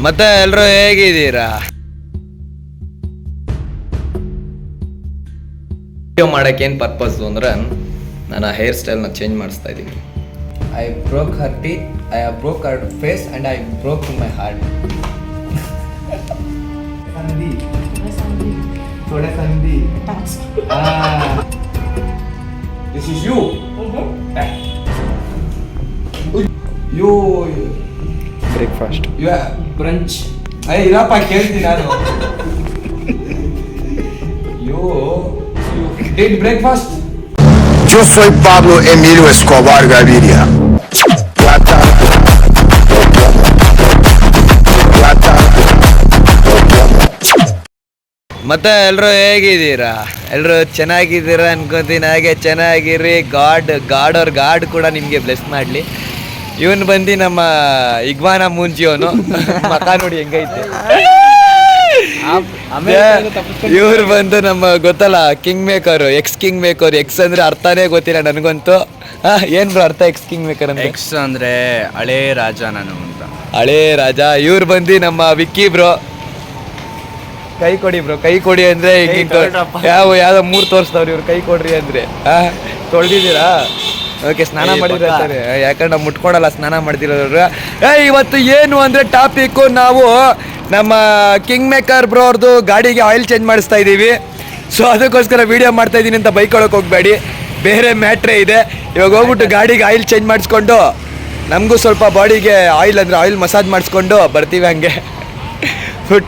ಮತ್ತೆ ಎಲ್ರು ಹೇಗಿದ್ದೀರಾ? ವಿಡಿಯೋ ಮಾಡಕ್ಕೆ ಏನು ಪರ್ಪಸ್ ಅಂದ್ರೆ ನಾನು ಹೇರ್ ಸ್ಟೈಲ್ನ ಚೇಂಜ್ ಮಾಡಿಸ್ತಾ ಇದ್ದೀನಿ. I broke her teeth, I broke her face and I broke my heart. थोड़ा संधि. This is you. You breakfast. You have brunch. ಅಯ್ಯ ಇರಪ್ಪ ಕೇಳ್ತೀನಿ ನಾನು. You did breakfast? Yo soy Pablo Emilio Escobar Gaviria. ಮತ್ತೆ ಎಲ್ರು ಹೇಗಿದ್ದೀರಾ? ಎಲ್ಲರೂ ಚೆನ್ನಾಗಿದ್ದೀರಾ ಅನ್ಕೋತೀನಿ. ಹಾಗೆ ಚೆನ್ನಾಗಿರಿ. ಗಾಡ್ ಕೂಡ ನಿಮಗೆ ಬ್ಲೆಸ್ ಮಾಡಲಿ. ಇವನು ಬಂದು ನಮ್ಮ ಇಗ್ವಾನ ಮೂಂಜಿಯವನು. ಮಕ ನೋಡಿ ಹೆಂಗೈತೆ. ಇವ್ರು ಬಂದು ನಮ್ಮ ಗೊತ್ತಲ್ಲ king maker, X king maker. X ಅಂದ್ರೆ ಅರ್ಥನೇ ಗೊತ್ತಿಲ್ಲ ನನಗಂತೂ. ಏನ್ ಬ್ರೋ ಅರ್ಥ ಎಕ್ಸ್ ಕಿಂಗ್ ಮೇಕರ್ ಅಂದ್ರೆ? ಎಕ್ಸ್ ಅಂದ್ರೆ ಹಳೇ ರಾಜ ನಾನು ಅಂತ. ಹಳೇ ರಾಜ. ಇವ್ರು ಬಂದು ನಮ್ಮ ವಿಕ್ಕಿ ಬ್ರೋ. ಕೈ ಕೊಡಿ ಬ್ರೋ, ಕೈ ಕೊಡಿ ಅಂದ್ರೆ ಯಾವ್ದೋ 3 ತೋರಿಸ್ತಾವ್ರಿ ಇವ್ರು. ಕೈ ಕೊಡ್ರಿ ಅಂದ್ರೆ ತೊಳ್ದಿದ್ದೀರಾ? ಓಕೆ, ಸ್ನಾನ ಮಾಡಿದ್ರೆ ಸರಿ, ಯಾಕಂದ್ರೆ ನಾವು ಮುಟ್ಕೊಡಲ್ಲ ಸ್ನಾನ ಮಾಡ್ತಿರೋರು. ಇವತ್ತು ಏನು ಅಂದ್ರೆ ಟಾಪಿಕ್ಕು, ನಾವು ನಮ್ಮ ಕಿಂಗ್ ಮೇಕರ್ ಬ್ರೋ ಅವ್ರದ್ದು ಗಾಡಿಗೆ ಆಯಿಲ್ ಚೇಂಜ್ ಮಾಡಿಸ್ತಾ ಇದ್ದೀವಿ. ಸೊ ಅದಕ್ಕೋಸ್ಕರ ವೀಡಿಯೋ ಮಾಡ್ತಾ ಇದ್ದೀನಿ ಅಂತ ಬೈಕೊಳಕ್ಕೆ ಹೋಗ್ಬೇಡಿ, ಬೇರೆ ಮ್ಯಾಟ್ರೇ ಇದೆ. ಇವಾಗ ಹೋಗ್ಬಿಟ್ಟು ಗಾಡಿಗೆ ಆಯಿಲ್ ಚೇಂಜ್ ಮಾಡಿಸ್ಕೊಂಡು ನಮಗೂ ಸ್ವಲ್ಪ ಬಾಡಿಗೆ ಆಯಿಲ್ ಮಸಾಜ್ ಮಾಡಿಸ್ಕೊಂಡು ಬರ್ತೀವಿ. ಹಂಗೆ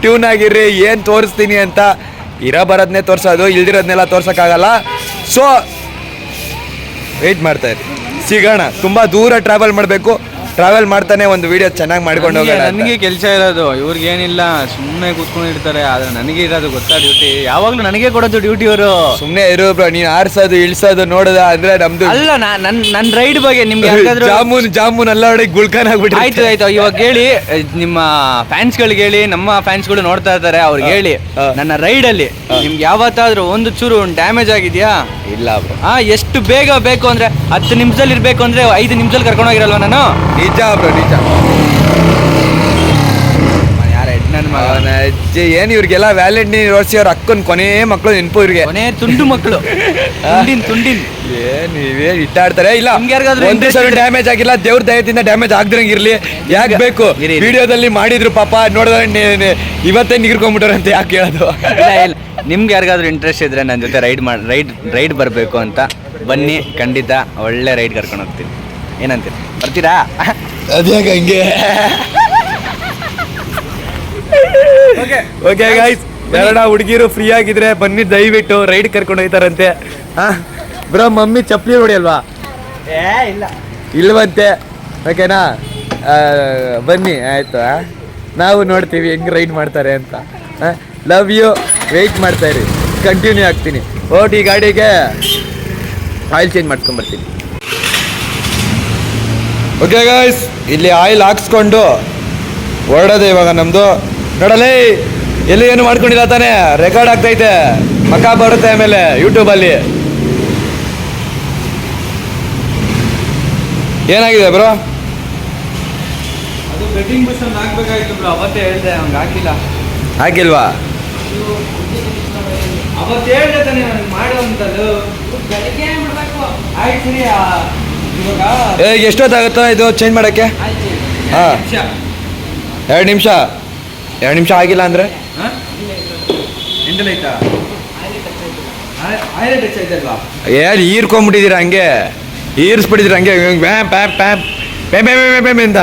ಟ್ಯೂನ್ ಆಗಿರ್ರಿ. ಏನು ತೋರಿಸ್ತೀನಿ ಅಂತ ಬರೋದನ್ನೇ ತೋರಿಸೋದು, ಇಲ್ದಿರೋದನ್ನೆಲ್ಲ ತೋರ್ಸೋಕ್ಕಾಗಲ್ಲ. ಸೊ ವೆಯ್ಟ್ ಮಾಡ್ತಾ ಇರಿ, ಸಿಗೋಣ. ತುಂಬ ದೂರ ಟ್ರಾವೆಲ್ ಮಾಡಬೇಕು. ಟ್ರಾವೆಲ್ ಮಾಡ್ತಾನೆ ಒಂದು ವಿಡಿಯೋ ಚೆನ್ನಾಗಿ ಮಾಡ್ಕೊಂಡು ಹೋಗೋಣ. ನನಗೆ ಕೆಲಸ ಇರೋದು, ಇವ್ರಿಗೇನಿಲ್ಲ, ಸುಮ್ಮನೆ ಕೂತ್ಕೊಂಡಿರ್ತಾರೆ. ಆದರೆ ನನಗೆ ಇರೋದು ಗೊತ್ತಾ ಡ್ಯೂಟಿ, ಯಾವಾಗಲೂ ನನಗೆ ಕೊಡೋದು ಡ್ಯೂಟಿ. ಅವರು ಸುಮ್ಮನೆ ಇರು ಬ್ರೋ, ನೀನು ಆರ್ಸೋದು ಇಳಿಸೋದು ನೋಡೋದ ಅಂದ್ರೆ ನಮ್ದು ಅಲ್ಲ. ನನ್ನ ರೈಡ್ ಬಗ್ಗೆ ನಿಮ್ಗೆ ಜಾಮೂನ್ ಎಲ್ಲ ಹೊಡಿ ಗುಳ್ಕಾನ್ ಆಗ್ಬಿಟ್ಟು. ಆಯ್ತು ಇವಾಗ ಹೇಳಿ, ನಿಮ್ಮ ಫ್ಯಾನ್ಸ್ಗಳಿಗೆ ಹೇಳಿ, ನಮ್ಮ ಫ್ಯಾನ್ಸ್ಗಳು ನೋಡ್ತಾ ಇರ್ತಾರೆ, ಅವ್ರಿಗೆ ಹೇಳಿ, ನನ್ನ ರೈಡಲ್ಲಿ ನಿಮ್ಗೆ ಯಾವತ್ತಾದ್ರೂ ಒಂದು ಚೂರು ಡ್ಯಾಮೇಜ್ ಆಗಿದೆಯಾ? ಇಲ್ಲ ಬ್ರೋ. ಎಷ್ಟು ಬೇಗ ಬೇಕು ಅಂದ್ರೆ 10 ನಿಮಿಷದಲ್ಲಿ ಇರಬೇಕು ಅಂದ್ರೆ 5 ನಿಮಿಷದಲ್ಲಿ ಕರ್ಕೊಂಡೋಗಿರಲ್ವ ನಾನು? ನಿಜ ಬ್ರೋ, ನಿಜ. ಏನ್ ಇವ್ರಿಗೆಲ್ಲ ವ್ಯಾಲೆಂಟೈನ್ ರೋಸಿ ಅವ್ರ ಅಕ್ಕನ ಕೊನೆ ಮಕ್ಕಳು ನೆನಪು. ಇವ್ರಿಗೆ ಕೊನೆ ತುಂಡು ಮಕ್ಕಳು, ತುಂಡಿನ್ ನೀವೇ ಇಟ್ಟಾಡ್ತಾರೆ. ಇಲ್ಲ ಒಂದು ಸಲ ಡ್ಯಾಮೇಜ್ ಆಗಿಲ್ಲ, ದೇವ್ರ ದಯದಿಂದ ಡ್ಯಾಮೇಜ್ ಆಗ್ದಂಗೆ ಇರ್ಲಿ. ಯಾಕೆ ಬೇಕು? ವಿಡಿಯೋದಲ್ಲಿ ಮಾಡಿದ್ರು ಪಾಪ, ನೋಡಿದ್ರೆ ಇವತ್ತೇ ನಿಗಿರ್ಕೊಂಡ್ಬಿಟ್ಟಾರ ಅಂತ ಯಾಕೆ ಹೇಳೋದು? ಇಲ್ಲ, ನಿಮ್ಗೆ ಯಾರಿಗಾದ್ರೂ ಇಂಟ್ರೆಸ್ಟ್ ಇದ್ರೆ ನನ್ನ ಜೊತೆ ರೈಡ್ ಬರಬೇಕು ಅಂತ ಬನ್ನಿ, ಖಂಡಿತ ಒಳ್ಳೆ ರೈಡ್ ಕರ್ಕೊಂಡು ಹೋಗ್ತೀನಿ. ಏನಂತೀರಿ, ಬರ್ತೀರಾ? ಅದ್ಯಾಕೆ ಹಂಗೆ? ಓಕೆ ಗೈಸ್, ಬೇಡ ಹುಡುಗಿರು ಫ್ರೀ ಆಗಿದ್ರೆ ಬನ್ನಿ, ದಯವಿಟ್ಟು ರೈಡ್ ಕರ್ಕೊಂಡು ಹೋಗ್ತಾರಂತೆ. ಬ್ರೋ, ಮಮ್ಮಿ ಚಪ್ಪಲಿ ಹೊಡಿಯಲ್ವಾ? ಇಲ್ವಂತೆ. ಓಕೆನಾ? ಬನ್ನಿ, ಆಯ್ತು. ನಾವು ನೋಡ್ತೀವಿ ಹೆಂಗೆ ರೈಡ್ ಮಾಡ್ತಾರೆ ಅಂತ. Love you. ವೆಯ್ಟ್ ಮಾಡ್ತಾ ಇರಿ, ಕಂಟಿನ್ಯೂ ಆಗ್ತೀನಿ. ಈ ಗಾಡಿಗೆ ಆಯಿಲ್ ಚೇಂಜ್ ಮಾಡ್ಕೊಂಡ್ಬರ್ತೀನಿ. ಓಕೆ ಗೈಸ್, ಇಲ್ಲಿ ಆಯಿಲ್ ಹಾಕ್ಸ್ಕೊಂಡು ಹೊರಡೋದೆ ಇವಾಗ ನಮ್ಮದು. ನೋಡಲೇ, ಎಲ್ಲಿ ಏನು ಮಾಡ್ಕೊಂಡಿಲ್ಲ ತಾನೇ? ರೆಕಾರ್ಡ್ ಆಗ್ತೈತೆ, ಮಕ ಬರುತ್ತೆ ಆಮೇಲೆ ಯೂಟ್ಯೂಬಲ್ಲಿ. ಏನಾಗಿದೆ ಬ್ರೋ? ಅದು ಬೆಟ್ಟಿಂಗ್ ಬುಷನ್ ಹಾಕ್ಬೇಕಾಯ್ತು ಬ್ರೋ, ಅವತ್ತೇ ಹೇಳಿದೆ, ಅವ್ನಿಗೆ ಹಾಕಿಲ್ಲ. ಹಾಕಿಲ್ವಾ? ಅವತ್ತು ಹೇಳಿದೆ ತಾನೆ ನನಗೆ ಮಾಡುವಂಥದ್ದು. ಆಯ್ತು ಸರಿ, ಇವಾಗ ಎಷ್ಟೊತ್ತಾಗುತ್ತೋ ಇದು ಚೇಂಜ್ ಮಾಡೋಕ್ಕೆ? ಹಾಂ, 2 ನಿಮಿಷ. 2 ನಿಮಿಷ ಆಗಿಲ್ಲ ಅಂದರೆ ಏನು ಈರ್ಕೊಂಬಿಟ್ಟಿದ್ದೀರ? ಹಂಗೆ ಈರ್ಸ್ಬಿಟ್ಟಿದ್ದೀರ ಹಂಗೆ Pam Pam Pam Pam Pam Pam ಅಂತ.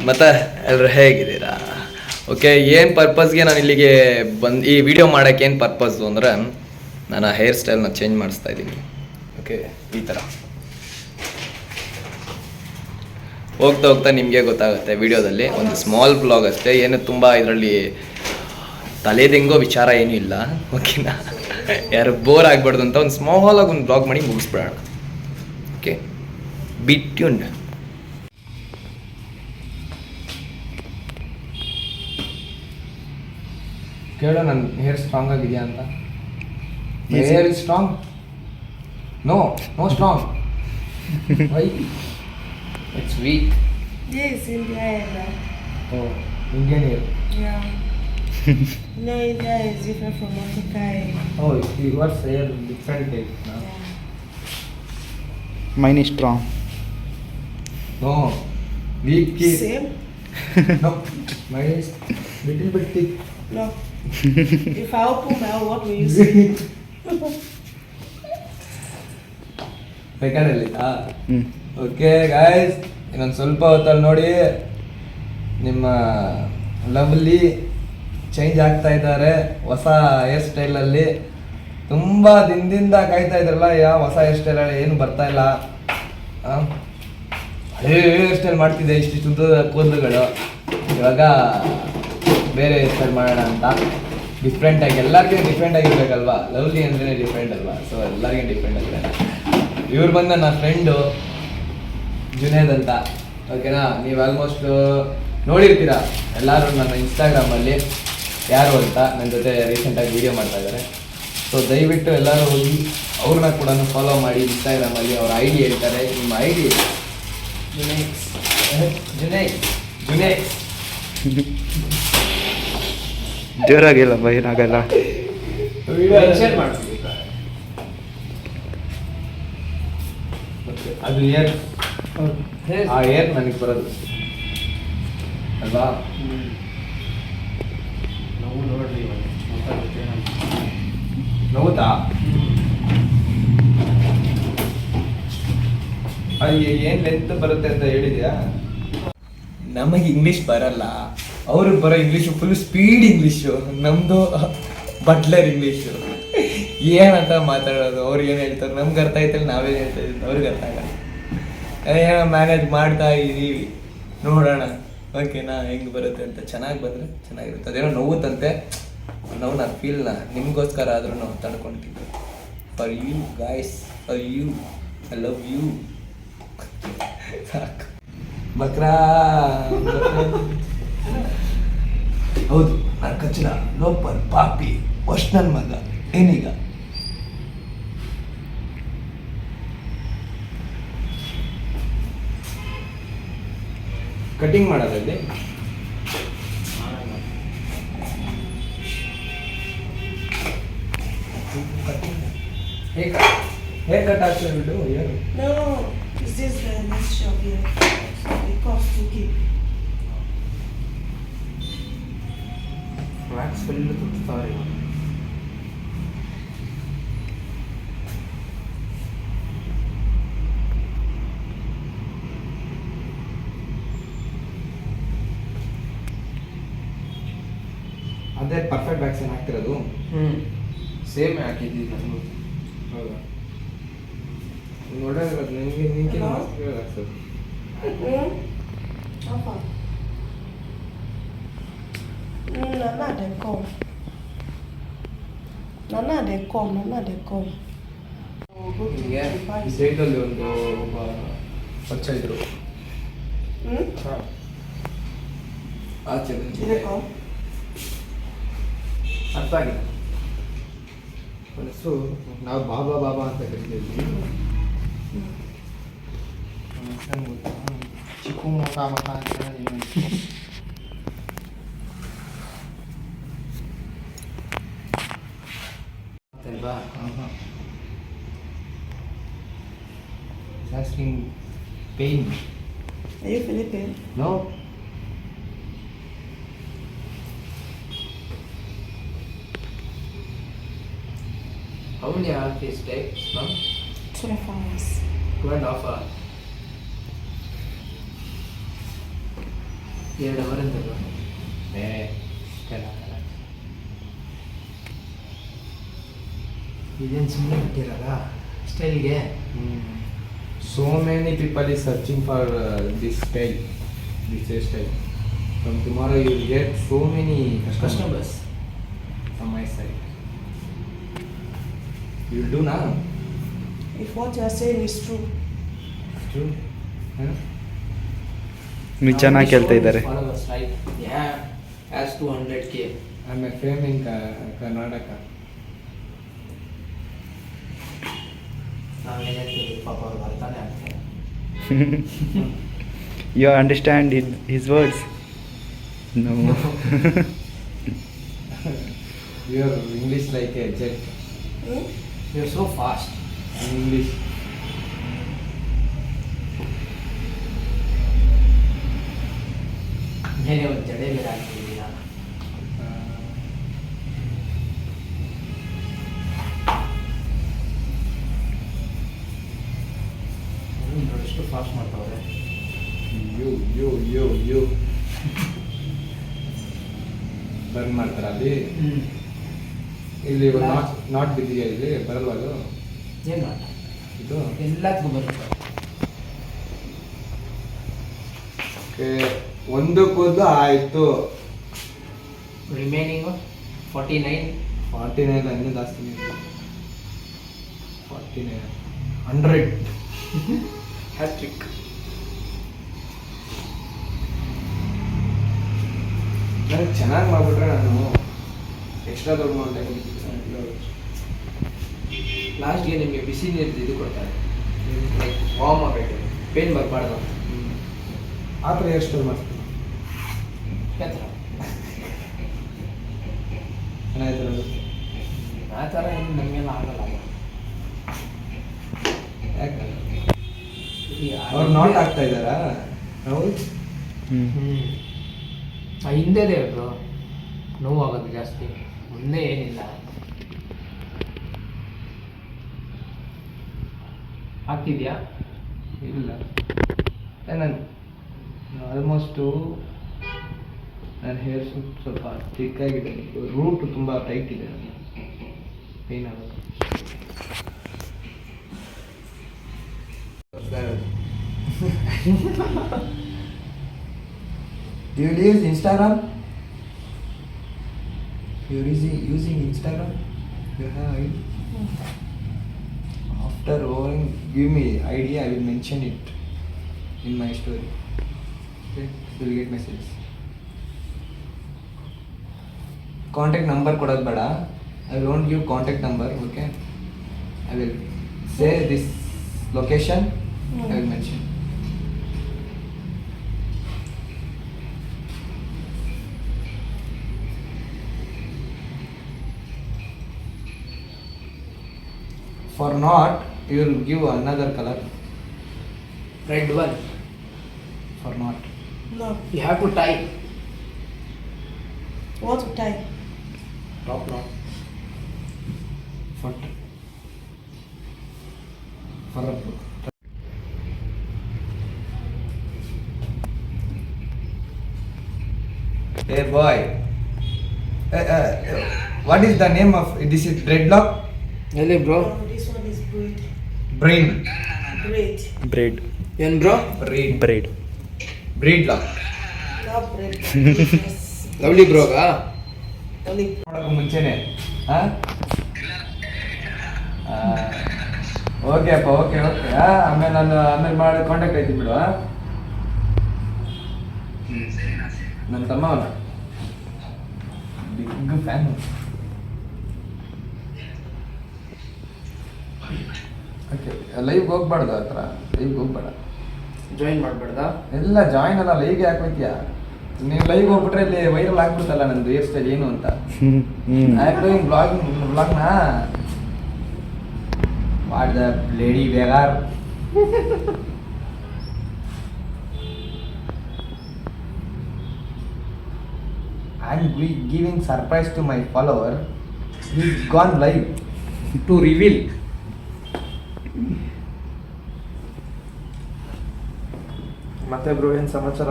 ಮತ್ತೆ ಎಲ್ಲರೂ ಹೇಗಿದ್ದೀರಾ? ಓಕೆ, ಏನು ಪರ್ಪಸ್ಗೆ ನಾನು ಇಲ್ಲಿಗೆ ಬಂದು ಈ ವಿಡಿಯೋ ಮಾಡೋಕ್ಕೆ ಏನು ಪರ್ಪಸ್ಸು ಅಂದರೆ ನಾನು ಆ ಹೇರ್ ಸ್ಟೈಲ್ನ ಚೇಂಜ್ ಮಾಡಿಸ್ತಾ ಇದ್ದೀನಿ. ಓಕೆ, ಈ ಥರ ಹೋಗ್ತಾ ಹೋಗ್ತಾ ನಿಮಗೆ ಗೊತ್ತಾಗುತ್ತೆ ವಿಡಿಯೋದಲ್ಲಿ. ಒಂದು ಸ್ಮಾಲ್ ಬ್ಲಾಗ್ ಅಷ್ಟೇ, ಏನು ತುಂಬ ಇದರಲ್ಲಿ ತಲೆದೆಂಗೋ ವಿಚಾರ ಏನೂ ಇಲ್ಲ. ಓಕೆನಾ? ಯಾರು ಬೋರ್ ಆಗಬಾರ್ದು ಅಂತ ಒಂದು ಸ್ಮಾಲಾಗಿ ಒಂದು ಬ್ಲಾಗ್ ಮಾಡಿ ಮುಗಿಸ್ಬಿಡೋಣ. Okay, B tuned. ಕೇಳೋ ನನ್ನ ಹೇರ್ ಸ್ಟ್ರಾಂಗ್ ಆಗಿದೆಯಾ ಅಂತ. Hair is strong? No strong. Why? It's weak. Yes, India hair. Oh, Indian hair. Yeah. No, India is different from Africa hair. Oh, yours hair different type. No? Yeah. Main is strong. No, weak. Same? No, mine is little bit thick. No. If I open my mouth, what will you see? ಬೇಕಾದಲ್ಲಿ okay guys, ಇನ್ನೊಂದು ಸ್ವಲ್ಪ ಹೊತ್ತಲ್ಲಿ ನೋಡಿ ನಿಮ್ಮ lovely change ಆಗ್ತಾ ಇದ್ದಾರೆ ಹೊಸ hair ಸ್ಟೈಲಲ್ಲಿ. ತುಂಬ ದಿನದಿಂದ ಕಾಯ್ತಾ ಇದ್ರಲ್ಲ, ಯಾವ ಹೊಸ ಹೇರ್ ಸ್ಟೈಲಲ್ಲಿ ಏನು ಬರ್ತಾ ಇಲ್ಲ. ಹಳೇ ಹೇರ್ ಸ್ಟೈಲ್ ಮಾಡ್ತಿದ್ದೆ, ಇಷ್ಟಿಷ್ಟು ಉದ್ದದ ಕೂದಲುಗಳು. ಇವಾಗ ಬೇರೆ ಹೇರ್ ಸ್ಟೈಲ್ ಮಾಡೋಣ ಅಂತ ಡಿಫ್ರೆಂಟಾಗಿ, ಎಲ್ಲರಿಗೂ ಡಿಫ್ರೆಂಟ್ ಆಗಿರ್ಬೇಕಲ್ವಾ. ಲವ್ಲಿ ಅಂದ್ರೆ ಡಿಫ್ರೆಂಟ್ ಅಲ್ವಾ, ಸೊ ಎಲ್ಲರಿಗೂ ಡಿಫ್ರೆಂಟ್ ಆಗಿರೋಣ. ಇವ್ರು ಬಂದು ನನ್ನ ಫ್ರೆಂಡು ಜುನೇದ್ ಅಂತ. ಓಕೆನಾ? ನೀವು ಆಲ್ಮೋಸ್ಟ್ ನೋಡಿರ್ತೀರ ಎಲ್ಲರೂ ನನ್ನ ಇನ್ಸ್ಟಾಗ್ರಾಮಲ್ಲಿ ಯಾರು ಅಂತ ನನ್ನ ಜೊತೆ ರೀಸೆಂಟಾಗಿ ವೀಡಿಯೋ ಮಾಡ್ತಾ ಇದ್ದಾರೆ. ಸೊ ದಯವಿಟ್ಟು ಎಲ್ಲರೂ ಹೋಗಿ ಅವ್ರನ್ನ ಕೂಡ ಫಾಲೋ ಮಾಡಿ ಇನ್ಸ್ಟಾಗ್ರಾಮಲ್ಲಿ. ಅವ್ರ ಐ ಡಿ ಹೇಳ್ತಾರೆ, ನಿಮ್ಮ ಐ ಡಿ ಜುನೇದ್ ಜೋರಾಗಿಲ್ಲ ಏನಾಗಲ್ಲ. ಮೆನ್ಷನ್ ಮಾಡ್ತೀವಿ. ಅದು ಏರ್, ಆ ಏರ್ ನನಗೆ ಬರೋದು ಅಲ್ವಾ? ನೋವುತ್ತಾ? ಅದು ಏನು ಲೆಂತ್ ಬರುತ್ತೆ ಅಂತ ಹೇಳಿದ್ಯಾ? ನಮಗೆ ಇಂಗ್ಲೀಷ್ ಬರಲ್ಲ, ಅವ್ರಿಗೆ ಬರೋ ಇಂಗ್ಲೀಷು ಫುಲ್ ಸ್ಪೀಡ್ ಇಂಗ್ಲೀಷು, ನಮ್ಮದು ಬಟ್ಲರ್ ಇಂಗ್ಲೀಷು. ಏನಂತ ಮಾತಾಡೋದು? ಅವ್ರು ಏನು ಹೇಳ್ತಾರೆ ನಮ್ಗೆ ಅರ್ಥ ಆಯ್ತಲ್ಲ, ನಾವೇನು ಹೇಳ್ತಾ ಇದ್ದೀವಿ ಅವ್ರಿಗೆ ಅರ್ಥ ಆಗಲ್ಲ. ಏನೋ ಮ್ಯಾನೇಜ್ ಮಾಡ್ತಾ ಇದ್ದೀವಿ, ನೋಡೋಣ ಓಕೆನಾ ಹೆಂಗೆ ಬರುತ್ತೆ ಅಂತ. ಚೆನ್ನಾಗಿ ಬಂದರೆ ಚೆನ್ನಾಗಿರುತ್ತೆ. ಅದೇನೋ ನೋವುತ್ತಂತೆ, ನೋವು ನಾನು ಫೀಲ್ನ ನಿಮಗೋಸ್ಕರ ಆದ್ರೂ ನಾವು ತಡ್ಕೊಳ್ತೀವಿ. For you guys, for you, I love you. ಸಾಕು. ಬಕ್ರಾ ಹೌದು, ನಾನು ಕಚ್ಚಡ, ಲೋಪರ್, ಪಾಪಿ, ಒಶ್ ನನ್ನ ಮಗ. ಏನೀಗ ಕಟಿಂಗ್ ಮಾಡೋದಲ್ಲಿ ಹೇರ್ ಕಟ್ ಹಾಕ್ಸ್ಬಿಟ್ಟು ಏನು? No, it's this next shop here. It costs to keep. Wax full ತುಟ್ತಾರೆ. ಅದೇ ಪರ್ಫೆಕ್ಟ್ ವ್ಯಾಕ್ಸಿನ್ ಹಾಕ್ತಿರೋದು? ಸೇಮ್ ಹಾಕಿದ್ದೀವಿ ನಾನು. ಹೌದಾ? ನೋಡೋದಿರೋದು ನಿಮಗೆ ನಿಂಗೆ ಹಾಕ್ಸೋದು. How far? Nana they come. ನಿಮಗೆ ಈ ಸೈಡಲ್ಲಿ ಒಂದು ಒಬ್ಬ ಪರಿಚಯ ಇದ್ರು. ಆಚೆ They come. ಅರ್ಥ ಆಗಿಲ್ಲ. ಮನಸ್ಸು ನಾವು ಬಾಬಾ ಬಾಬಾ ಅಂತ ಕರಿತೀವಿ. ಚಿಕ್ಕು ಮುಖ ಮುಖ ಅಂತ ಅಲ್ವಾ? asking pain. Are you feeling pain? No. How many hours this take, ma'am? 12 hours. 2.5 hours. 2 ಅವರಿಂದ ಇದೇನು ಸುಮ್ಮನೆ ಬಿಟ್ಟಿರಲ್ಲ ಸ್ಟೈಲ್ಗೆ. So many people is searching for this style, this hairstyle. From tomorrow you will get so many customers from my side. You will do now? If what you are saying is true, True? Huh? ನೀವು ಚೆನ್ನಾಗಿ ಕೇಳ್ತಾ ಇದ್ದಾರೆ. Followers, right? Yeah, has 200K. I'm a fame in Karnataka. ನಾವು ಹೇಳ್ತೀವಿ ಪಾಪ ಅವ್ರು ಬರ್ತಾನೆ ಆಗ್ತಾರೆ. You understand his words? No. Your English like a jet You're so fast. in English. ಬೇರೆ ಒಂದು ಜಡೆ ಬೇರೆ ಹಾಕ್ತಿದ್ದೀರಾ. ಎಷ್ಟು ಫಾಸ್ಟ್ ಮಾಡ್ತಾವ್ರೆ. You ಬರ್ನ್ ಮಾಡ್ತಾರ ಅಲ್ಲಿ. ಇಲ್ಲಿ ನಾಟ್ ಬಿದ್ದಿದೆಯಾ ಇಲ್ಲಿ ಬರಲ್ವಾ ಅದು ಏನು ಮಾಡ ಇದು? ಎಲ್ಲದಕ್ಕೂ ಬರುತ್ತೆ. ಒಂದು ಕೂದಲು ಆಯ್ತು. ರಿಮೈನಿಂಗು 49. 49 ಇನ್ನೂ ಜಾಸ್ತಿ 49 100 ಹ್ಯಾಟ್ರಿಕ್. ನನಗೆ ಚೆನ್ನಾಗಿ ಮಾಡ್ಬಿಟ್ರೆ ನಾನು ಎಕ್ಸ್ಟ್ರಾ ದುಡ್ಡು ಮಾಡ್ಬೇಕು. ಲಾಸ್ಟ್ಗೆ ನಿಮಗೆ ಬಿಸಿ ನೀರು ಇದು ಕೊಡ್ತಾರೆ, ಲೈಕ್ ವಾರ್ಮ್ ಆಗಬೇಕು, ಪೇನ್ ಬರಬಾರ್ದು ಆ ಥರ ಹೇರ್ ಸ್ಟೈಲ್ ಮಾಡ್ತೀನಿ. ಚೆನ್ನಾಗಿತ್ತು. ಆ ಥರ ಏನು ನಮಗೆಲ್ಲ ಆಗಲ್ಲ. ಯಾಕೆ ಅವ್ರು ನಾಟ್ ಆಗ್ತಾ ಇದ್ದಾರಾ? ಹೌದು. ಹಿಂದೆ ಬ್ರೋ ನೋವಾಗೋದು ಜಾಸ್ತಿ, ಮುಂದೆ ಏನಿಲ್ಲ. ಆಗ್ತಿದ್ಯಾ? ಇಲ್ಲ, ನಾನು ಆಲ್ಮೋಸ್ಟು ನನ್ನ ಹೇರ್ ಸ್ವಲ್ಪ ಚಿಕ್ಕಾಗಿದೆ, ರೂಟ್ ತುಂಬ ಟೈಟ್ ಇದೆ, ಪೇನ್ ಆಗೋದು. Do you use Instagram? You're using Instagram? You have it? After going, give me ID, I will mention it in my story. Okay? You will get message. Contact number kodad bada. I won't give contact number, okay? I will say this location, I will mention. For not, you will give another color. Red one. For not. no. You have to tie. What to tie? Top knot. For. For. Hey boy. What is the name of this? Is dreadlock? ಎಲ್ಲಿ bro? No, this one is braid. Brain. Braid. Bread. ಏನು bro? Braid. Bread. Breedlock. Not braid. Yes. Lovely ಬ್ರೋಗಾ? Only ಮಾಡೋಕ್ಕೂ ಮುಂಚೆನೆ okay ಅಪ್ಪ, okay okay. ಆಮೇಲೆ ನಾನು ಮಾಡಿ contact ಆಯ್ತು ಬಿಡು. ನನ್ನ ತಮ್ಮ ಅವನ ಬಿಗ್ ಫ್ಯಾನ್. ಓಕೆ, ಲೈವ್ಗೆ ಹೋಗ್ಬಾರ್ದು, ಆ ಥರ ಲೈವ್ಗೆ ಹೋಗ್ಬೇಡ. ಜಾಯಿನ್ ಮಾಡಬೇಡ್ದಾ? ಎಲ್ಲ ಜಾಯಿನ್ ಅಲ್ಲ, ಲೈವ್ಗೆ ಯಾಕೆ ಹೋಗ್ತೀಯಾ? ನೀವು ಲೈವ್ ಹೋಗ್ಬಿಟ್ರೆ ಇಲ್ಲಿ ವೈರಲ್ ಆಗ್ಬಿಡ್ತಲ್ಲ ನಂದು ಹೇರ್ ಸ್ಟೈಲ್ ಏನು ಅಂತ. ಬ್ಲಾಗ್ನ what the lady beggar. I am giving surprise to my follower. He gone live to reveal. ಮತ್ತೆ ಬ್ರೋ ಏನು ಸಮಾಚಾರ?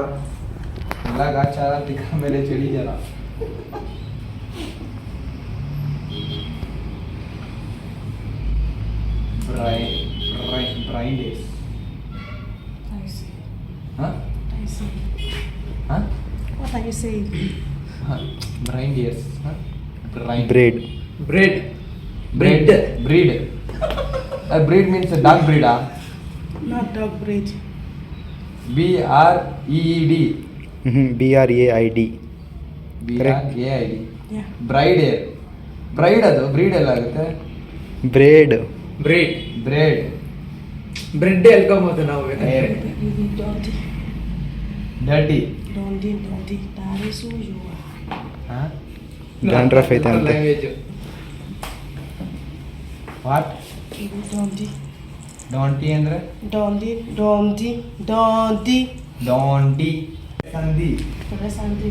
ಎಲ್ಲ ಗಾಚಾರ ತಿಕ್ಕ ಮೇಲೆ ಚಳಿ ಜನ. Brain days. I see. Huh? I see. Huh? What are you saying? Brine days. Huh? Brine. Breed. Bread. Breed. Breed. Breed means a dog breed. Not dog breed. BREED. BRAID. BRAID. Yeah. Bride. Bride ಅದು bread ಎಲ್ಲ ಆಗುತ್ತೆ. Breed. Bread. Breed. Bread ಹೇಳ್ಕೊಂಬೋದು ನಾವು ಬೇಕಾದ್ರೆ. Dondie. Dirty. Dondie. That is who you are. Dandruff ಐತೆ ಅಂತೆ. Language. What? Dondie. ಡಾಂಟಿ ಅಂದ್ರೆ Dondie. ಡಾಂಟಿ. ಸಂಧಿ. The rest are the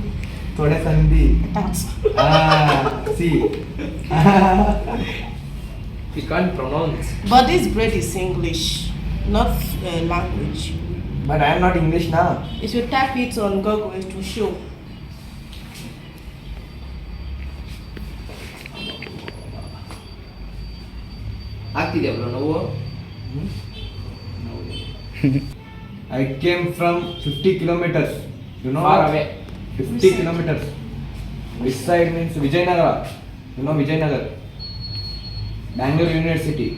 ತೊಡೆ ಸಂಧಿ. that's. C. You can't pronounce. But this bread is English, not language. But I am not English now. If you type it on Google, it will show. ಆಗ್ತಿದ್ಯಾ bro ನೋವು? I came from 50 kilometers. You know Far what? away. 50 kilometers. Which side means Vijayanagara. You know Vijayanagar. Bangalore University.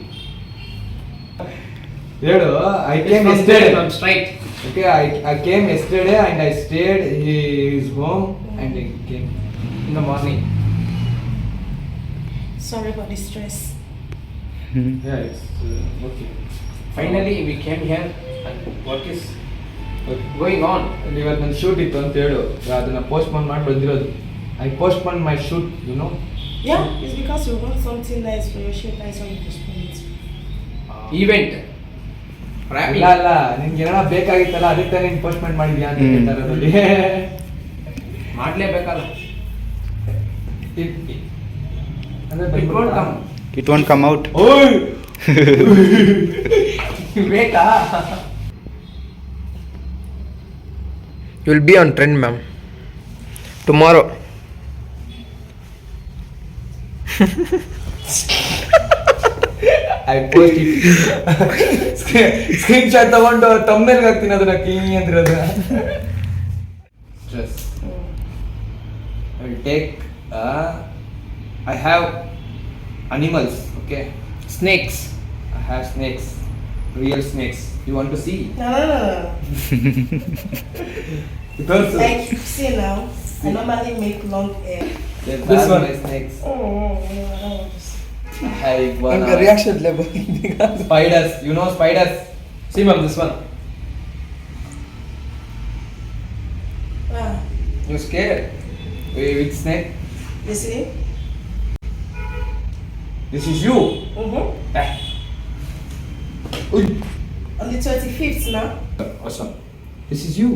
ಹೇಳು I came yesterday. I'm straight. Okay, I came yesterday and I stayed his home and I came In the morning. Sorry for the stress. Yeah, it's okay. Finally we came here and work is Okay. going on. ಇವತ್ತು ನನ್ನ shoot ಇತ್ತು ಅಂತ ಹೇಳು ಅದನ್ನ postpone ಮಾಡಿ ಬಂದಿರೋದು. I postpone my shoot you know. Yeah, it's because you want something nice for your shoot. That's why you postpone it. Event. Rapping. ಇಲ್ಲ ಅಲ್ಲ ನಿನ್ಗೆ ಏನಾರ ಬೇಕಾಗಿತ್ತಲ್ಲ ಅದಕ್ಕೆ ನೀನು ಪೋಸ್ಟ್ಪೋನ್ ಮಾಡಿದ್ಯಾ ಅಂತ ಹೇಳ್ತಾರೆ ಅದರಲ್ಲಿ. ಮಾಡ್ಲೇಬೇಕಲ್ಲ. ಅಂದ್ರೆ It won't come. It won't come out. ಓಯ್ ಬೇಕಾ? You will be on trend, ma'am. Tomorrow. I post screen shot ತಗೊಂಡು ತಮ್ಮನೇಲ್ಗೆ ಹಾಕ್ತೀನಿ ಅದನ್ನ ಕೀ ಅಂತಿರೋದು. Stress. I will take I have animals. Okay, Snakes. I have snakes, real snakes. You want to see? No. Those Like, see now, I normally make long hair. This one is snakes. No, I don't want to see. I have iguana. reaction Spiders. You know spiders? See ma'am, this one. Ah, You scared? Which snake? you see? This is you. Mm-hmm. Uy. On the 25th now. Awesome. This is you.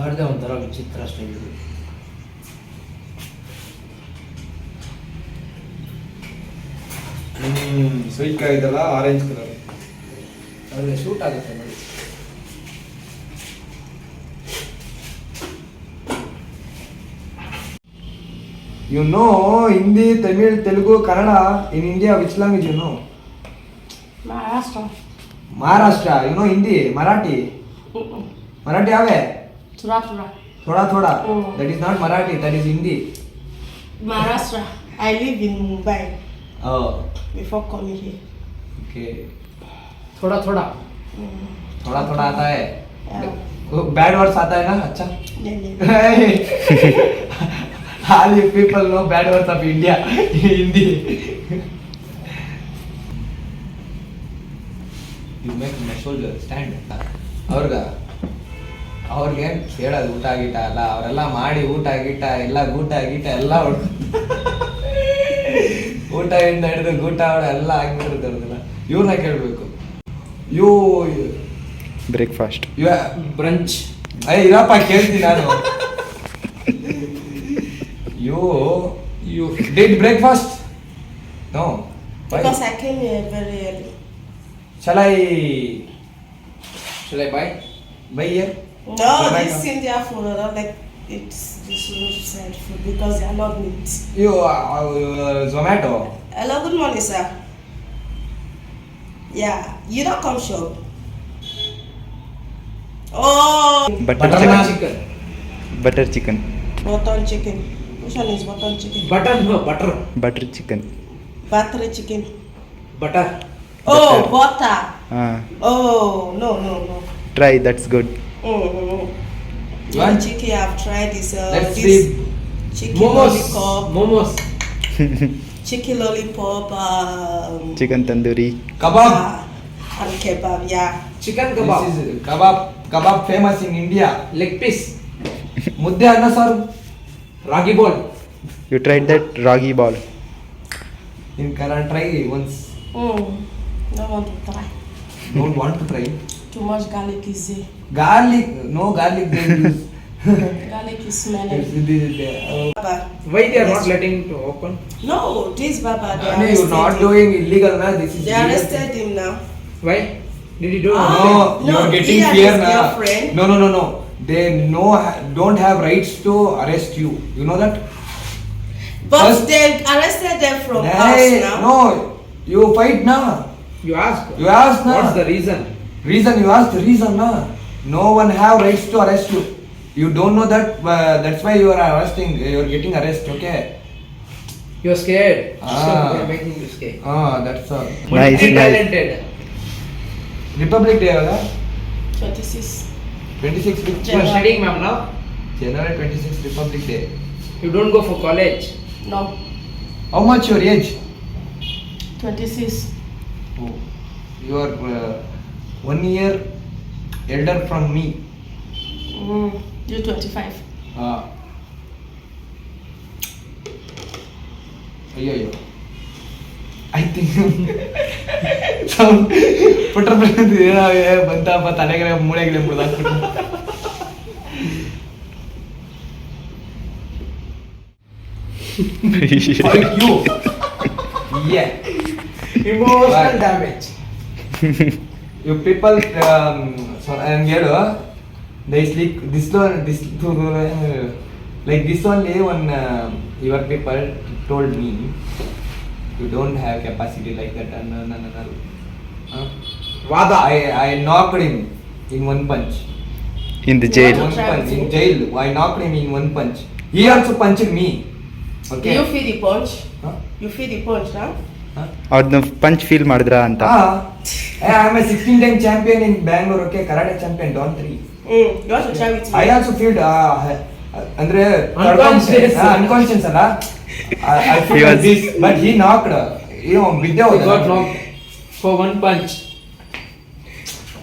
ಅವ್ರದ್ದೇ ಒಂಥರ ವಿಚಿತ್ರ style. Sweet ಕಾಯಿದಲ್ಲ orange colour. ಅವ್ರಿಗೆ shoot ಆಗುತ್ತೆ ನೋಡಿ. You know Hindi, Tamil, Telugu, Kannada. In India, which language you know? Maharashtra. Maharashtra. You know Hindi, Marathi. Marathi ave? Tura. Thoda. Oh. That is not Marathi. That is Hindi. Maharashtra. I live in Mumbai Oh. before coming here. Okay. थोड़ा थोड़ा आता है. Yeah. Bad words आता है ना? अच्छा. Yeah. All you people know bad words of India. Hindi. You make my shoulder stand. ಅವ್ರಿಗೆ ಹೇಳೋದು ಊಟ ಗೀಟ ಅಲ್ಲ, ಅವರೆಲ್ಲ ಮಾಡಿ ಊಟ ಗೀಟ ಎಲ್ಲ ಗೂಟ ಗೀಟ ಎಲ್ಲ ಊಟದಿಂದ ಹಿಡಿದು ಗೂಟ ಎಲ್ಲ ಆಗಿಬಿಟ್ಟಿರುತ್ತೆ ಅವ್ರದೆಲ್ಲ. ಇವ್ರನ್ನ ಕೇಳಬೇಕು. ಬ್ರೇಕ್ಫಾಸ್ಟ್. ಬ್ರಂಚ್. ಇರಪ್ಪ ಕೇಳ್ತೀನಿ ನಾನು. You did breakfast? No. Why? Because I came here very early. Shall I buy? buy here? No, Zomato. this India food, I don't like it's this roadside food because they are not meat. You Zomato. Hello, good morning, sir. Yeah, you don't come shop. Oh, butter Butter naan. Chicken. Butter chicken. butter chicken. Which one is butter chicken? Butter, no, butter. Butter chicken. Butter chicken. Butter. Oh, butter. ಹಾಂ, Oh, no. Try, that's good. Mm-hmm. What? The chicken I've tried is Let's this see. chicken Momos. lollipop. Momos. Chicken lollipop. Chicken tandoori. Kebab. And kebab, yeah. Chicken kebab. This is kebab famous in India. Leg piece. Mudde anna saru. Ragi ball. You tried that ragi ball. In Kannada, try once. Don't want to try. Don't want to try. Too much garlic is there. Garlic, no garlic they use. Garlic is smelling. Baba. Why they are not letting to open? No, this Baba, they No, you're not arrested him. doing illegal, na. This is They legal. arrested him now. Why? Did you do? Ah. No, No, you're getting he and fear his na. girlfriend. No. They don't have rights to arrest you. You know that? But First- they arrested them from Hey, us now. no, you fight na. You ask. You ask na. What's the reason? Reason, you ask the reason na. No one have rights to arrest you. You don't know that. That's why you are arresting. You are getting arrested. Okay. You're scared. Ah. So they are making you scared. That's all. Nice, nice. Talented. Republic Day ಅಲ್ಲ 26. 26 You are studying, ma'am, now. January 26 Republic Day. You don't go for college. No, How much your age? 26. Oh, you are 1 year elder from me. You're 25. ಅಯ್ಯೋ I think ಪುಟ್ರ ಬಂತಪ್ಪ ತಲೆಗೆ ಮೂಳೆಗೆ ಮುರಿದಾಕ್ಬಿಟ್ಟು. You. Yeah. Emotional Right. damage. You people, so I'm here. This like this only one. Your people told me you don't have capacity like that. Vada. I knocked him in one punch. In the jail. One punch in jail. I knocked him in one punch. He also punched me. Okay. You feel the punch? Huh? You feel the punch now? ಅದನ್ನ punch feel ಮಾಡಿದ್ರ ಅಂತ. I'm a 16-time champion in Bangalore. Okay, karate champion. Don't three. You want to try with me? I also feel ಅಂದ್ರೆ Unconscious. unconscious ಅಲ್ಲ. I He feel like was- this, but he knocked. ಬಿದ್ದೆ He ಹೋದ. got knocked for one punch.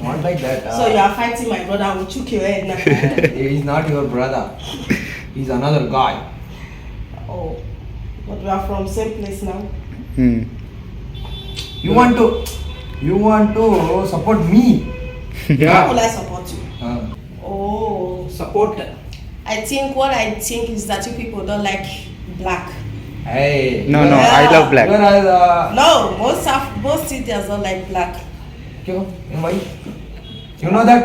Not like that. So you are fighting my brother, I will choke your head now. He's not your brother. He's another guy. Oh, but we are from same place now. Hmm. You want to support me? How Yeah. will I support you? Uh, Oh, Support. I think what I think is that you people don't like black. hey. No, you no, are- I love black. You are, No, most Indians don't like black. why? You know that?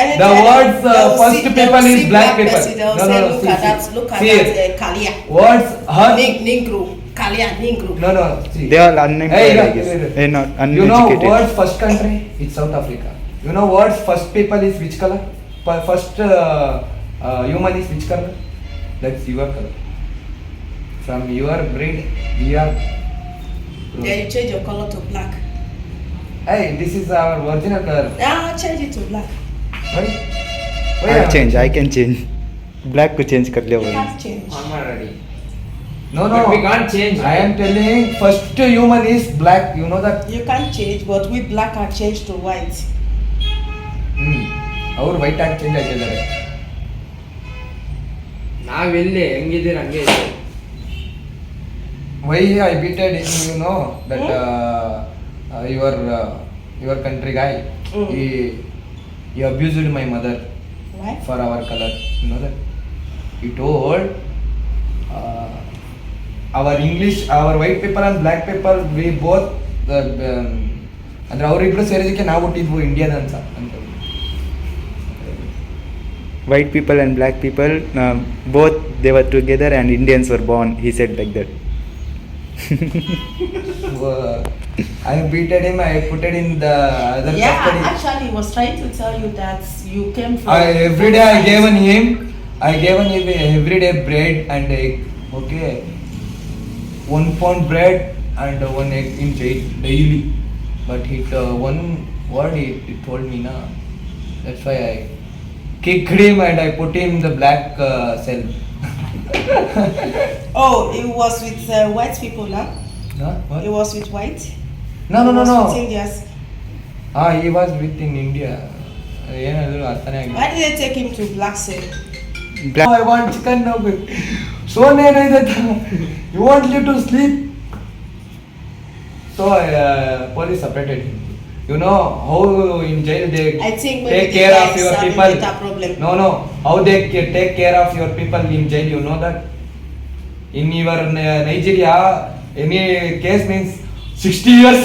Anytime The words, they will first see- they people will is see black people. person, they will No, say, no, look see, at see. that, look at See that, it. Kalia. Words hurt. Negro, Kalia, Negro. No, see. They are unemployed, Hey, I guess. hey, Not You know uneducated. world's first country? It's South Africa. You know world's first people is which color? First human is which color? That's your color. From your breed, we are. Then you change your color to black. Hey, this is our original color. Change it to black. Why? I change. I can change. Black को change कर लिया You बोले. can't change. I'm not ready. No. But we can't change, I am telling first human is black. You know that? You can't change, but we black are changed to white. ಅವ್ರು white ಆಗಿ change ಆಗಿದ್ದಾರೆ. ನಾವೆಲ್ಲಿ ಹೆಂಗಿದ್ದೀರ ಹಂಗೆ ಇದ್ದೀವಿ. Why I beated him, you know that your country guy. Mm. He he abused my mother Why? for our color. You know that? He told our English, our white people and black people, we both ಅಂದ್ರೆ ಅವರಿಬ್ರು ಸೇರಿದಕ್ಕೆ ನಾವು ಹುಟ್ಟಿದ್ವು Indian ಅಂತ White people and black people, both they were together and Indians were born. He said like that. I beated him, I put it in the other Yeah, custody. actually, he was trying to tell you that you came from. Every day I given him every day bread and egg. Okay, 1 pound bread and 1 egg in jail daily. But one word he told me na. That's why I kicked him and I put him in the black cell. Oh, it was with white people, huh? Huh? What? It was with white. No. It was with Indians. He was with in India. ಏನಾದ್ರು ಅರ್ಥನೇ ಆಗಿಲ್ಲ. Why did they take him to black cell? I want chicken now. So you want you to sleep. So police separated him. You know how in jail they I think maybe take the care of guys your having people. data problem. No. How they take care of your people in jail? You know that? In your Nigeria, any case means 60 years,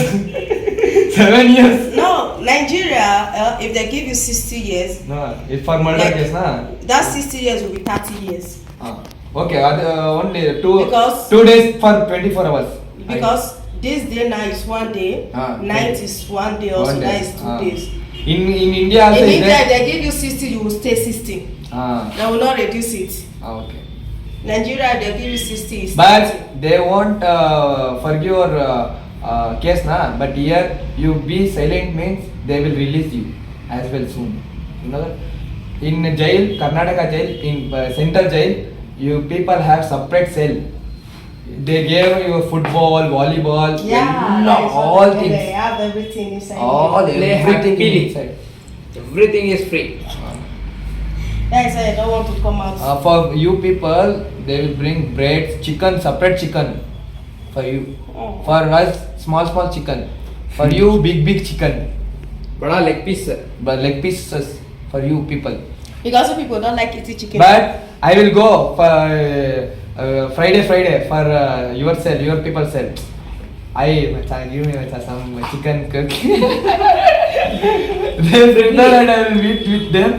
7 years. No, Nigeria, if they give you 60 years, No, if for murder Like- case, na. that 60 years will be 30 years. Okay, only Because- 2 days for 24 hours. Because this day now is 1 day, night is 1 day, also One day. that is 2 days. In India also In is India, there? they give you 60, you will stay 60. They will not reduce it. Okay. Nigeria, they give you 60. Is But 30. they won't forgive your case na. But here you be silent means they will release you as well soon. You know that? In jail, Karnataka jail, in central jail, you people have separate cell. They gave you football, volleyball, Yeah, ಎಲ್ಲ, that is what all they do. things. They have everything inside. All Play everything happily. inside. Everything is free. That is why I don't want to come out. For you people, they will bring bread, chicken, separate chicken for you. Oh. For us, small chicken. For you, big chicken. Bada leg piece. But leg pieces for you people. Because some people don't like eating chicken. But I will go for Friday for your people cell. Give me some chicken cook. They prepare and I will eat with them.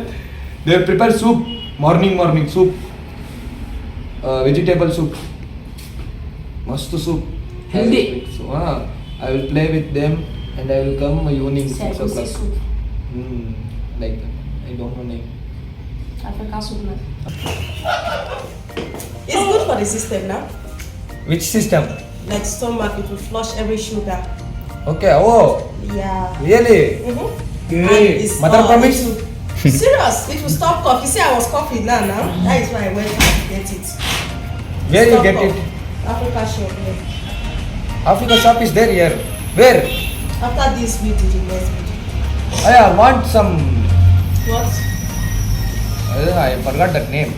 They prepare soup, morning soup, vegetable soup, mast soup. Healthy. So I will play with them and I will come evening 6 Sagusi o'clock. soup. Like that. I don't know name. African soup now. It's good for the system now. Which system? Like stomach, it will flush every sugar. Okay. Oh, Yeah. really? Mm-hmm. Great. And it's Mother all- promise? Serious, it will stop cough. You see, I was coughing now. That is why I went to get it. Where you Stop get cough. it? Africa shop. Yeah. Africa shop is there here. Where? After this, we did the next video. I want some. What? I forgot that name.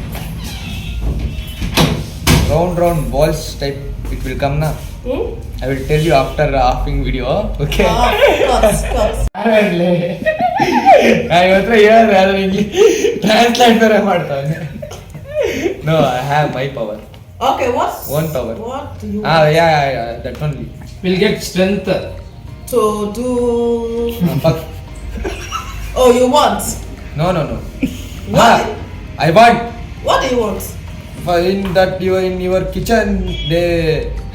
Round balls type. It will come now. Hmm? I will tell you after offing video. Okay. Cuts. ನಾನು ಇವತ್ತು ಹೇಳಿದ್ರೆ ಅದು ನಿಂಗೆ translate ಬೇರೆ ಮಾಡ್ತಾನೆ. No, I have my power. Okay, what? One power. What do you Yeah, that only. Will get strength. to do? Fuck. Oh, you want? No. What? I want. What do you want? For in your kitchen they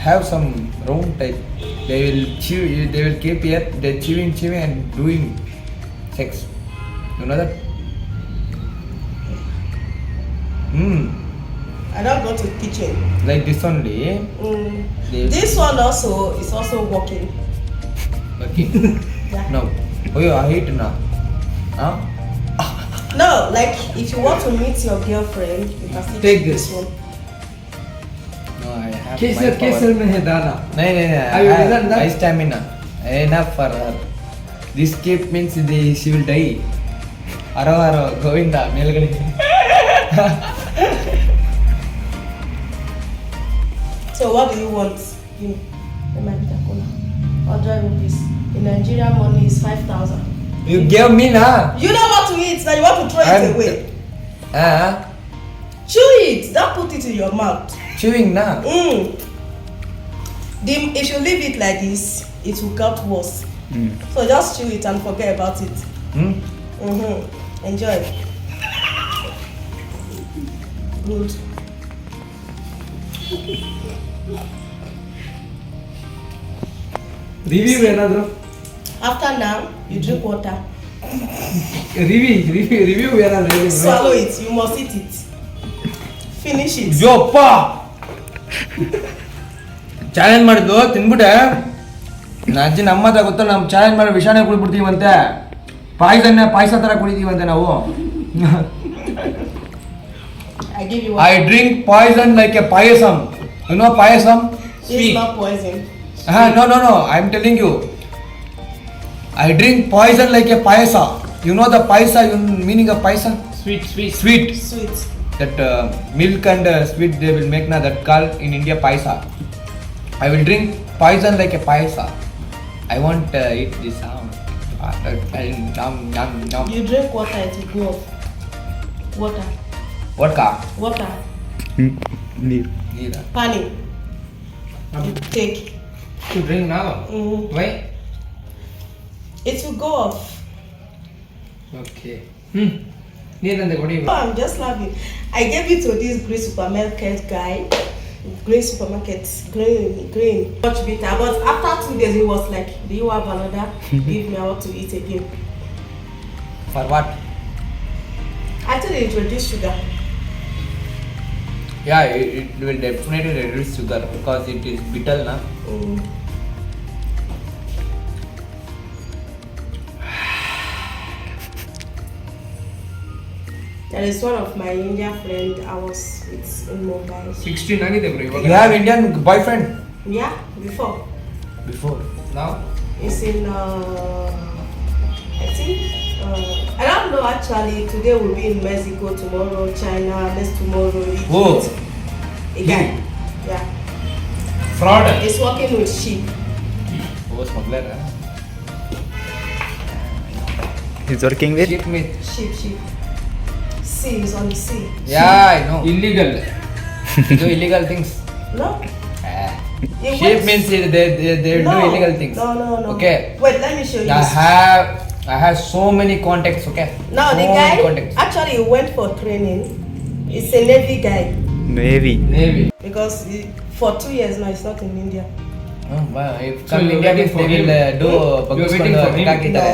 have some round type. They will keep here. They chewing and doing sex. You know that? I don't go to kitchen. Like this only. They- This one also is also working. Okay. Yeah. No. Oh, I hate now. Huh? No, like if you want to meet your girlfriend, you can still Take take this. one. No, I have my Kesar power. mein hai dana. No. Have you done that? My stamina. Enough for her. This cape means she will die. Haro Govinda ಮೇಲ್ಗಡೆ. So what do you want? You, the Cola. Or drive with this. In Nigeria, money is 5,000. You gave me na. You know what to eat, now you want to throw it I'm- away. Chew it, don't put it in your mouth. Chewing na. If you leave it like this, it will get worse. So just chew it and forget about it. Enjoy. Good. Review ಏನಾದ್ರು After now, you drink water. Review ಏನಾದ್ರು ಹೇಳಿ bro. Swallow it. You must eat it. Finish it. ಯಪ್ಪ challenge ಮಾಡಿದ್ದು ತಿನ್ಬಿಟ್ಟೆ ನನ್ನ ಅಜ್ಜಿ ನಮ್ಮದ ಗೊತ್ತಾ ನಮ್ಮ challenge ಮಾಡಿ ವಿಷಾನೇ ಕುಡಿದ್ಬಿಡ್ತೀವಂತೆ ಪಾಯಸ ಥರ ಕುಡಿತೀವಂತೆ ನಾವು I give you I water. Drink poison like a payasam you know payasam It's not poison. No, I am telling you. I drink poison like a payasa. You know the payasa, meaning of payasa? Sweet. Sweet. Sweet. That milk and sweet they will make na that called in India payasa. I will drink poison like a payasa. I want eat this sound. Nom. You drink water, it will go off. Water. Vodka. Water. ನೀರು Neither. Pani. You take. To drink now. Why? It will go off. Okay. ನೀರಂದೆ ಕೊಡಿ Oh, I'm just laughing. I gave it to this green supermarket guy. Green supermarket. Green. Much bitter. But after 2 days, he was like, do you have another? Give me, I want to eat again. For what? I told you introduce sugar. Yeah, it will definitely reduce sugar because it is bitter na. There is one of my Indian friend I was with in Mumbai. 16 ಆಗಿದೆ bro You ಇವಾಗ have Indian boyfriend? Yeah, before. Before. ನಾವು It's in, I think, I don't know actually. Today we'll be in Mexico, tomorrow China, next tomorrow Egypt. Oh. Again. Yeah. Fraud. He's working with sheep. Oh, smuggler. Is working with Sheep meat. Sheep. Sea is on the sea. Yeah, I know. Illegal Do illegal things. No? He Sheep works- means they no. do illegal things. No. Okay. Wait, let me show you. I have so many contacts. Okay. No, so the many guy contacts. actually he went for training. He's a Navy guy navy navy because for 2 years now he's not in India. Oh, wow. If So come you're India waiting means for they will him? do You're waiting for him? No,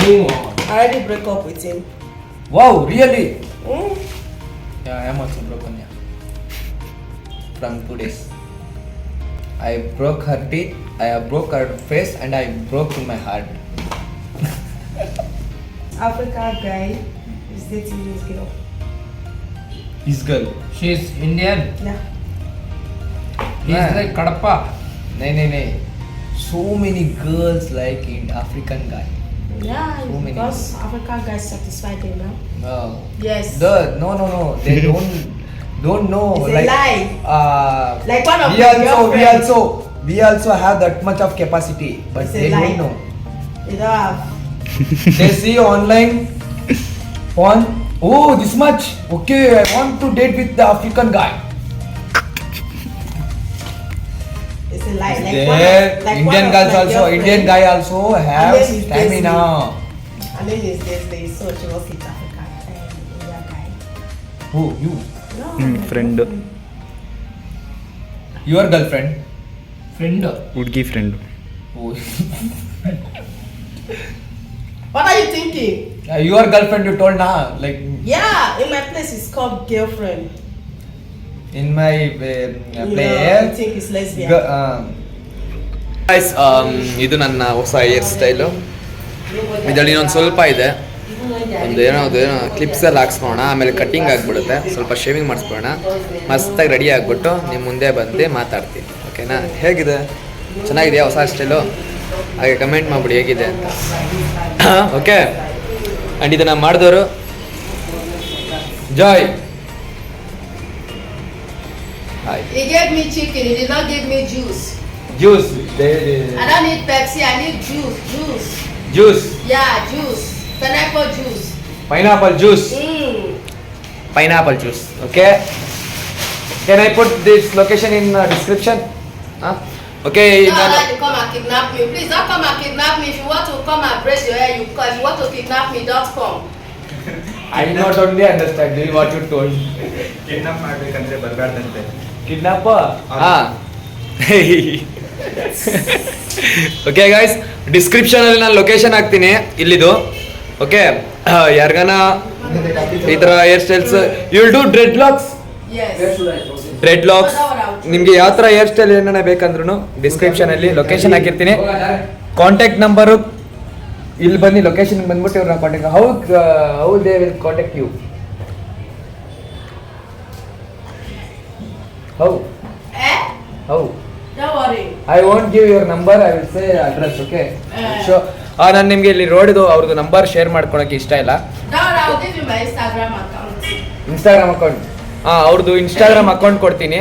move I already break up with him. Wow, really? Mm. Yeah, I am also broken. Yeah. From 2 days. I broke her teeth. I broke her face, and I broke in my heart. Africa guy is dating this girl. This girl. She is Indian Yeah. He is like Kadapa No. So many girls like in African guy. Yeah, So many. because Africa guys satisfy them now. No. Yes. No. They don't know. It's a lie. Like one of we my also girlfriends. we also have that much of capacity, but It's a they lie. don't know. They don't have. They see online porn. Oh, this much. Okay, I want to date with the African guy. It's a lie. Like There, like Indian one of girls my also, girlfriend, Indian guy also have name is stamina. Her name is Leslie, so she was with Africa Indian guy. Who you? No. friend. Your girlfriend? Friend ಹುಡುಗಿ friend Oh. What are you thinking? Your girlfriend you told na like Yeah, in my place it's called girlfriend. in my You place. think it's lesbian. Guys, ಇದು ನನ್ನ ಹೊಸ hair style. ಇದರಲ್ಲಿ ಇನ್ನೊಂದು ಸ್ವಲ್ಪ ಇದೆ, ಒಂದು ಏನೋ ಕ್ಲಿಪ್ಸಲ್ಲಿ ಹಾಕ್ಸ್ಕೊಳ್ಳೋಣ, ಆಮೇಲೆ ಕಟ್ಟಿಂಗ್ ಆಗಿಬಿಡುತ್ತೆ, ಸ್ವಲ್ಪ ಶೇವಿಂಗ್ ಮಾಡಿಸ್ಕೊಳ್ಳೋಣ, ಮಸ್ತಾಗಿ ರೆಡಿ ಆಗಿಬಿಟ್ಟು ನಿಮ್ಮ ಮುಂದೆ ಬಂದು ಮಾತಾಡ್ತೀನಿ. ಓಕೆನಾ? ಹೇಗಿದೆ? ಚೆನ್ನಾಗಿದೆಯಾ ಹೊಸ ಸ್ಟೈಲು? ಹಾಗೆ ಕಮೆಂಟ್ ಮಾಡಿಬಿಡಿ ಹೇಗಿದೆ ಅಂತ. ಓಕೆ, ಆ್ಯಂಡ್ ಇದನ್ನು ಮಾಡಿದವರು Joy. Hi. He gave me chicken, he did not give me juice. Juice I don't need Pepsi, I need juice. Juice Yeah, juice. Pineapple juice. Pineapple juice pineapple juice. Okay, can I put this location in description? Okay, You don't like to come and kidnap me. Please don't come and kidnap me. If you want to come and brace your hair, you come. If you want to kidnap me, don't come. I not only understand what you told. Kidnap ಮಾಡ್ಬೇಕಂದ್ರೆ ಬರಬಾರ್ದಂತೆ. Kidnap okay guys, description ಅಲ್ಲಿ ನಾನು location ಹಾಕ್ತೀನಿ ಇಲ್ಲಿದು. ಓಕೆ, ಯಾರಿಗಾನ ಈ ತರ hairstyles you will do dreadlocks. Yes. Dreadlocks ನಿಮ್ಗೆ ಯಾವ ತರ ಹೇರ್ ಸ್ಟೈಲ್ ಏನಾರ ಬೇಕಂದ್ರೂ ಡಿಸ್ಕ್ರಿಪ್ಷನ್ ಅಲ್ಲಿ ಲೊಕೇಶನ್ ಹಾಕಿರ್ತೀನಿ. ಕಾಂಟ್ಯಾಕ್ಟ್ ನಂಬರು ಇಲ್ಲಿ ಬನ್ನಿ, ಲೊಕೇಶನ್ ಬಂದ್ಬಿಟ್ಟು ಇವ್ರನ್ನ contact how they will contact you. How Eh? How Don't worry. I want give your number, I will say address. Okay, so ನಾನು ನಿಮಗೆ ಇಲ್ಲಿ ರೋಡ್ದು ಅವ್ರದ್ದು ನಂಬರ್ ಶೇರ್ ಮಾಡ್ಕೊಳಕ್ಕೆ ಇಷ್ಟ ಇಲ್ಲ. Don't worry, I'll give you my Instagram account. Instagram account, ಅವ್ರದ್ದು Instagram account ಕೊಡ್ತೀನಿ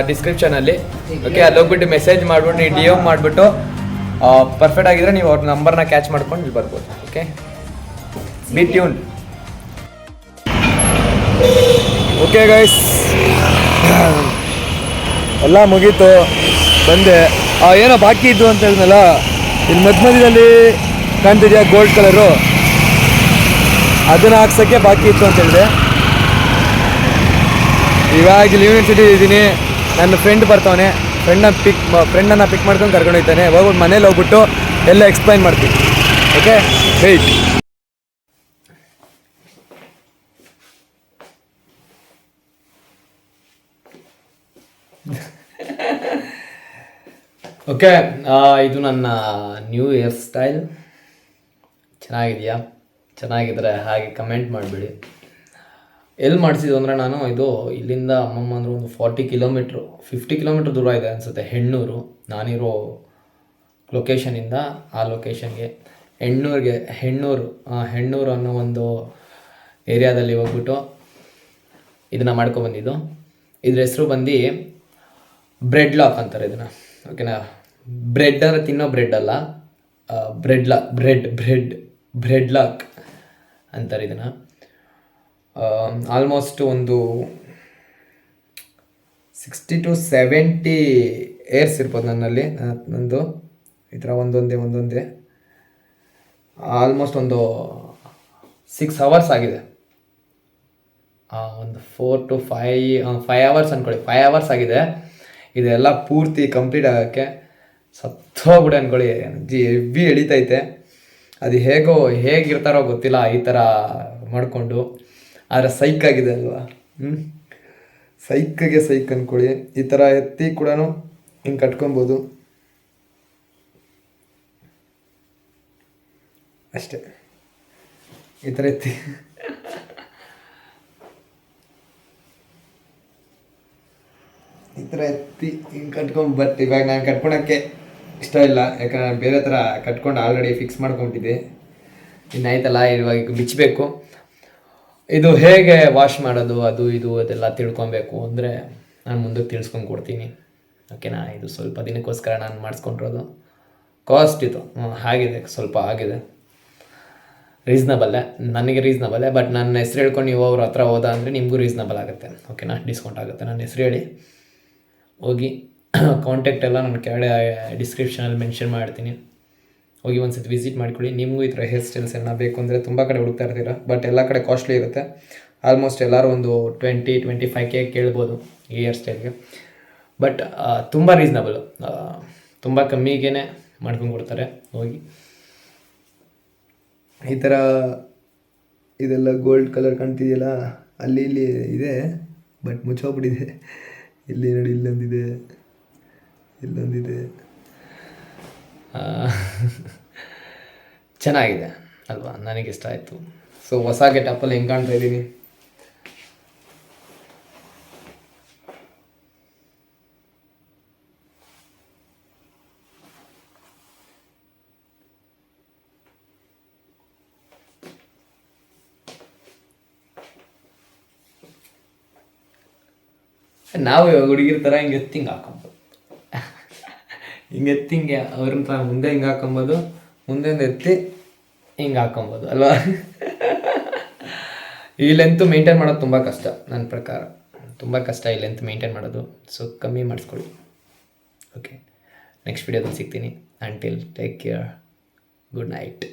ಡಿಸ್ಕ್ರಿಪ್ಷನಲ್ಲಿ. ಓಕೆ, ಅಲ್ಲಿ ಹೋಗ್ಬಿಟ್ಟು ಮೆಸೇಜ್ ಮಾಡ್ಬಿಟ್ಟು ನೀವು ಡಿ ಎಮ್ ಮಾಡಿಬಿಟ್ಟು ಪರ್ಫೆಕ್ಟ್ ಆಗಿದ್ರೆ ನೀವು ಅವ್ರ ನಂಬರ್ನ ಕ್ಯಾಚ್ ಮಾಡ್ಕೊಂಡು ಇಲ್ಲಿ ಬರ್ಬೋದು. Okay, B tune. Okay guys, ಎಲ್ಲ ಮುಗೀತು, ಬಂದೆ. ಏನೋ ಬಾಕಿ ಇದ್ದು ಅಂತ ಹೇಳಿದ್ನಲ್ಲ, ಇಲ್ಲಿ ಮಧ್ಯದಲ್ಲಿ ಕಾಣ್ತಿದ್ಯಾ ಗೋಲ್ಡ್ ಕಲರು, ಅದನ್ನು ಹಾಕ್ಸೋಕ್ಕೆ ಬಾಕಿ ಇತ್ತು ಅಂತ ಹೇಳಿದೆ. ಇವಾಗ ಇಲ್ಲಿ ಯೂನಿವರ್ಸಿಟಿ ಇದ್ದೀನಿ, ನನ್ನ ಫ್ರೆಂಡ್ ಬರ್ತಾವನೆ, ಫ್ರೆಂಡನ್ನು ಪಿಕ್ ಮಾಡ್ಕೊಂಡು ಕರ್ಕೊಂಡು ಹೋಗ್ತಾನೆ. ಹೋಗ್ಬಿಟ್ಟು ಮನೇಲಿ ಹೋಗ್ಬಿಟ್ಟು ಎಲ್ಲ ಎಕ್ಸ್ಪ್ಲೈನ್ ಮಾಡ್ತೀನಿ. Okay, weight. ಓಕೆ, ಇದು ನನ್ನ ನ್ಯೂ ಹೇರ್ ಸ್ಟೈಲ್. ಚೆನ್ನಾಗಿದೆಯಾ? ಚೆನ್ನಾಗಿದ್ರೆ ಹಾಗೆ ಕಮೆಂಟ್ ಮಾಡಿಬಿಡಿ. ಎಲ್ಲಿ ಮಾಡಿಸಿದ್ದು ಅಂದರೆ ನಾನು ಇದು ಇಲ್ಲಿಂದ ಅಮ್ಮಮ್ಮ ಅಂದರೆ ಒಂದು 50 ಕಿಲೋಮೀಟ್ರ್ ದೂರ ಇದೆ ಅನಿಸುತ್ತೆ, ಹೆಣ್ಣೂರು. ನಾನಿರೋ ಲೊಕೇಶನಿಂದ ಆ ಲೊಕೇಶನ್ಗೆ ಹೆಣ್ಣೂರು ಅನ್ನೋ ಒಂದು ಏರಿಯಾದಲ್ಲಿ ಹೋಗ್ಬಿಟ್ಟು ಇದನ್ನು ಮಾಡ್ಕೊಬಂದಿದ್ದು. ಇದ್ರ ಹೆಸರು ಬಂದು ಬ್ರೆಡ್ ಲಾಕ್ ಅಂತಾರೆ ಇದನ್ನು. ಓಕೆನಾ, ಬ್ರೆಡ್ ಅಂದರೆ ತಿನ್ನೋ ಬ್ರೆಡ್ ಅಲ್ಲ, ಬ್ರೆಡ್ ಲಾಕ್ ಅಂತಾರೆ ಇದನ್ನು. ಆಲ್ಮೋಸ್ಟ್ ಒಂದು 60 to 70 ಏರ್ಸ್ ಇರ್ಬೋದು ನನ್ನಲ್ಲಿ. ನಂದು ಈ ಥರ ಒಂದೊಂದೇ ಆಲ್ಮೋಸ್ಟ್ ಒಂದು 6 hours ಆಗಿದೆ. ಒಂದು 4 to 5 hours ಅಂದ್ಕೊಳ್ಳಿ, 5 hours ಆಗಿದೆ. ಇದೆಲ್ಲ ಪೂರ್ತಿ ಕಂಪ್ಲೀಟ್ ಆಗೋಕ್ಕೆ ಸತ್ತೋಗ್ಬಿಡೆ ಅಂದ್ಕೊಳ್ಳಿ. ಹೆವಿ ಎಳಿತೈತೆ. ಅದು ಹೇಗಿರ್ತಾರೋ ಗೊತ್ತಿಲ್ಲ ಈ ಥರ ಮಾಡಿಕೊಂಡು. ಆದರೆ ಸೈಕ್ ಆಗಿದೆ ಅಲ್ವಾ? ಸೈಕ್ ಅಂದ್ಕೊಳ್ಳಿ. ಈ ಥರ ಎತ್ತಿ ಕೂಡ ಹಿಂಗೆ ಕಟ್ಕೊಬೋದು ಅಷ್ಟೇ. ಈ ಥರ ಎತ್ತಿ ಹಿಂಗೆ ಕಟ್ಕೊಂಡು. ಬಟ್ ಇವಾಗ ನಾನು ಕಟ್ಕೊಳಕ್ಕೆ ಇಷ್ಟ ಇಲ್ಲ, ಯಾಕಂದ್ರೆ ನಾನು ಬೇರೆ ಥರ ಕಟ್ಕೊಂಡು ಆಲ್ರೆಡಿ ಫಿಕ್ಸ್ ಮಾಡ್ಕೊಂಬಿಟ್ಟಿದ್ದೆ. ಇನ್ನಾಯ್ತಲ್ಲ, ಇವಾಗ ಬಿಚ್ಚಬೇಕು. ಇದು ಹೇಗೆ ವಾಶ್ ಮಾಡೋದು ಅದು ಇದು ಅದೆಲ್ಲ ತಿಳ್ಕೊಬೇಕು ಅಂದರೆ ನಾನು ಮುಂದಕ್ಕೆ ತಿಳ್ಸ್ಕೊಂಡು ಕೊಡ್ತೀನಿ. ಓಕೆನಾ, ಇದು ಸ್ವಲ್ಪ ದಿನಕ್ಕೋಸ್ಕರ ನಾನು ಮಾಡಿಸ್ಕೊಂಡಿರೋದು. ಕಾಸ್ಟ್ ಇದು ಆಗಿದೆ, ಸ್ವಲ್ಪ ಆಗಿದೆ, ರೀಸ್ನಬಲ್ಲೇ, ನನಗೆ ರೀಸ್ನಬಲ್ಲೇ. ಬಟ್ ನನ್ನ ಹೆಸ್ರು ಹೇಳ್ಕೊಂಡು ನೀವು ಅವ್ರ ಹತ್ರ ಹೋದ ಅಂದರೆ ನಿಮಗೂ ರೀಸ್ನಬಲ್ ಆಗುತ್ತೆ. ಓಕೆನಾ, ಡಿಸ್ಕೌಂಟ್ ಆಗುತ್ತೆ. ನನ್ನ ಹೆಸ್ರು ಹೇಳಿ ಹೋಗಿ, ಕಾಂಟ್ಯಾಕ್ಟ್ ಎಲ್ಲ ನಾನು ಕೆಳಗಡೆ ಡಿಸ್ಕ್ರಿಪ್ಷನಲ್ಲಿ ಮೆನ್ಷನ್ ಮಾಡ್ತೀನಿ. ಹೋಗಿ ಒಂದು ಸತಿ ವಿಸಿಟ್ ಮಾಡ್ಕೊಳ್ಳಿ. ನಿಮಗೂ ಈ ಥರ ಹೇರ್ ಸ್ಟೈಲ್ಸ್ ಎಲ್ಲ ಬೇಕು ಅಂದರೆ ತುಂಬ ಕಡೆ ಹುಡುಕ್ತಾ ಇರ್ತೀರ, ಬಟ್ ಎಲ್ಲ ಕಡೆ ಕಾಸ್ಟ್ಲಿ ಇರುತ್ತೆ. ಆಲ್ಮೋಸ್ಟ್ ಎಲ್ಲರೂ ಒಂದು 20-25K ಕೇಳ್ಬೋದು ಈ ಹೇರ್ ಸ್ಟೈಲ್ಗೆ. ಬಟ್ ತುಂಬ ರೀಸ್ನಬಲು, ತುಂಬ ಕಮ್ಮಿಗೇ ಮಾಡ್ಕೊಂಡು ಕೊಡ್ತಾರೆ. ಹೋಗಿ ಈ ಥರ ಇದೆಲ್ಲ ಗೋಲ್ಡ್ ಕಲರ್ ಕಾಣ್ತಿದೆಯಲ್ಲ, ಅಲ್ಲಿ ಇಲ್ಲಿ ಇದೆ, ಬಟ್ ಮುಚ್ಚೋಗ್ಬಿಟ್ಟಿದೆ. ಇಲ್ಲಿ ನೋಡಿ, ಇಲ್ಲೊಂದಿದೆ. ಚೆನ್ನಾಗಿದೆ ಅಲ್ವಾ? ನನಗಿಷ್ಟ ಆಯಿತು. ಸೊ ಹೊಸ ಗೆಟಪ್ಪಲ್ಲಿ ಹೆಂಗೆ ಕಾಣ್ತಾ ಇದ್ದೀನಿ. ನಾವು ಹುಡುಗಿರ ಥರ ಹಿಂಗೆ ಎತ್ತಿಂಗೆ ಹಾಕೊಬೋದು, ಹಿಂಗೆ ಅವ್ರನ್ನ ಮುಂದೆ ಹಿಂಗೆ ಹಾಕೊಬೋದು, ಮುಂದೆ ಎತ್ತಿ ಹಿಂಗೆ ಹಾಕೊಬೋದು ಅಲ್ವಾ? ಈ ಲೆಂತ್ ಮೇಂಟೈನ್ ಮಾಡೋದು ತುಂಬ ಕಷ್ಟ ನನ್ನ ಪ್ರಕಾರ, ತುಂಬ ಕಷ್ಟ ಈ ಲೆಂತ್ ಮೇಂಟೈನ್ ಮಾಡೋದು. ಸೊ ಕಮ್ಮಿ ಮಾಡಿಸ್ಕೊಳ್ಳಿ. ಓಕೆ, ನೆಕ್ಸ್ಟ್ ವಿಡಿಯೋದಲ್ಲಿ ಸಿಗ್ತೀನಿ. Until take care, good night.